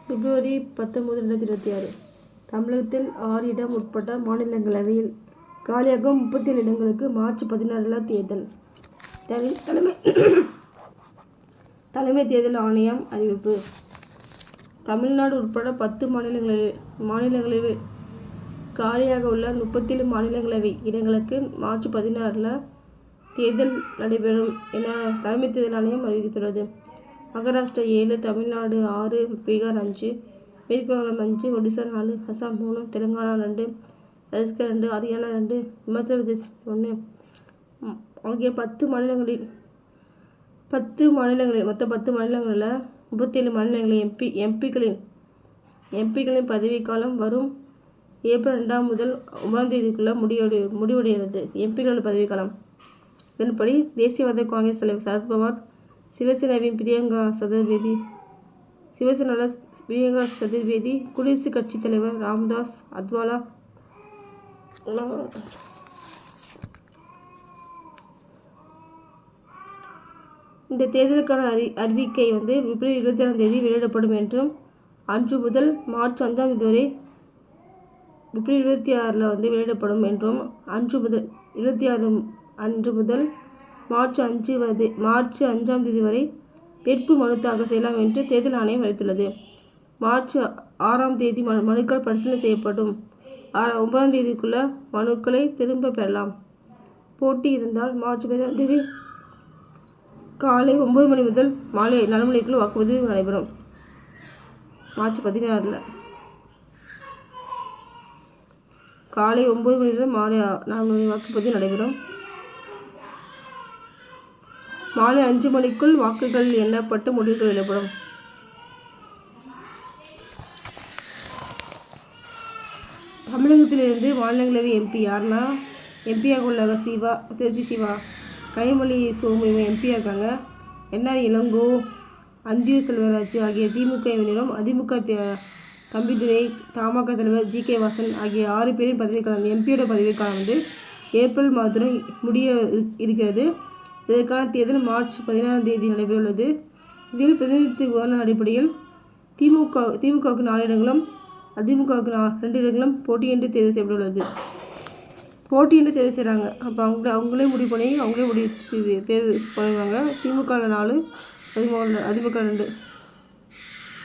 பிப்ரவரி 19, 2026 தமிழகத்தில் 6 இடம் உட்பட்ட மாநிலங்களவையில் காலியாகும் 37 இடங்களுக்கு மார்ச் 16 தேர்தல். தலைமை தேர்தல் ஆணையம் அறிவிப்பு. தமிழ்நாடு உட்பட 10 மாநிலங்களில் காலியாக உள்ள 37 மாநிலங்களவை இடங்களுக்கு மார்ச் 16 தேர்தல் நடைபெறும் என தலைமை தேர்தல் ஆணையம் அறிவித்துள்ளது. மகாராஷ்டிரா 7, தமிழ்நாடு 6, பீகார் 5, மேற்கு வங்காளம் 5, ஒடிசா 4, அசாம் 3, தெலுங்கானா 2, சத்தீஸ்கர் 2, ஹரியானா 2, இமாச்சல பிரதேஷ் 1 ஆகிய 10 மாநிலங்களில் மொத்தம் 10 மாநிலங்களில் 37 மாநிலங்களில் எம்பிக்களின் பதவிக்காலம் வரும் ஏப்ரல் 2 முதல் 9 தேதிக்குள் முடிவடைகிறது. எம்பிக்கள் பதவிக்காலம். இதன்படி தேசியவாத காங்கிரஸ் தலைவர் சரத்பவார், சிவசேனாவின் பிரியங்கா சதுர்வேதி, குடியரசுக் கட்சித் தலைவர் ராம்தாஸ் அத்வாலா, இந்த தேர்தலுக்கான அறிவிக்கை பிப்ரவரி 26 தேதி வெளியிடப்படும் என்றும், அன்று முதல் மார்ச் 5 வரை பிப்ரவரி 26 வெளியிடப்படும் என்றும், அன்று முதல் மார்ச் 5 வரை வேட்பு மனு தாக்கல் செய்யலாம் என்று தேர்தல் ஆணையம் அறிவித்துள்ளது. மார்ச் 6 தேதி மனுக்கள் பரிசீலனை செய்யப்படும். 9 தேதிக்குள் மனுக்களை திரும்ப பெறலாம். போட்டி இருந்தால் மார்ச் 17 தேதி காலை 9 மணி முதல் மாலை 4 மணிக்குள் வாக்குப்பதிவு நடைபெறும். மார்ச் 16 காலை 9 மணி முதல் மாலை 4 மணி வாக்குப்பதிவு நடைபெறும். மாலை 5 மணிக்குள் வாக்குகள் எண்ணப்பட்டு முடிவுகள் வெளியிடப்படும். தமிழகத்திலிருந்து மாநிலங்களவை எம்பி யாருன்னா, எம்பியாக உள்ளாங்க திருச்சி சிவா, கனிமொழி சோமு எம்பியாக இருக்காங்க. என்ஆர் இளங்கோ, அந்தியூர் செல்வராஜ் ஆகிய திமுகவினரும், அதிமுக தம்பிதுரை, தமாக தலைவர் ஜி.கே. வாசன் ஆகிய 6 பேரின் பதவிக்காலம். எம்பியோட பதவிக்காலம் ஏப்ரல் மாதத்துடன் முடிய இருக்கிறது. இதற்கான தேர்தல் மார்ச் 16 தேதி நடைபெறவுள்ளது. இதில் பிரதிநிதித்துவ அடிப்படையில் திமுகவுக்கு 4 இடங்களும், அதிமுகவுக்கு 2 இடங்களும் போட்டியின்றி தேர்வு செய்யப்பட்டுள்ளது. போட்டியின்றி தேர்வு செய்கிறாங்க. அப்போ அவங்களே முடிவு பண்ணி அவங்களே தேர்வு பண்ணுவாங்க. திமுக 4, அதிமுக 2.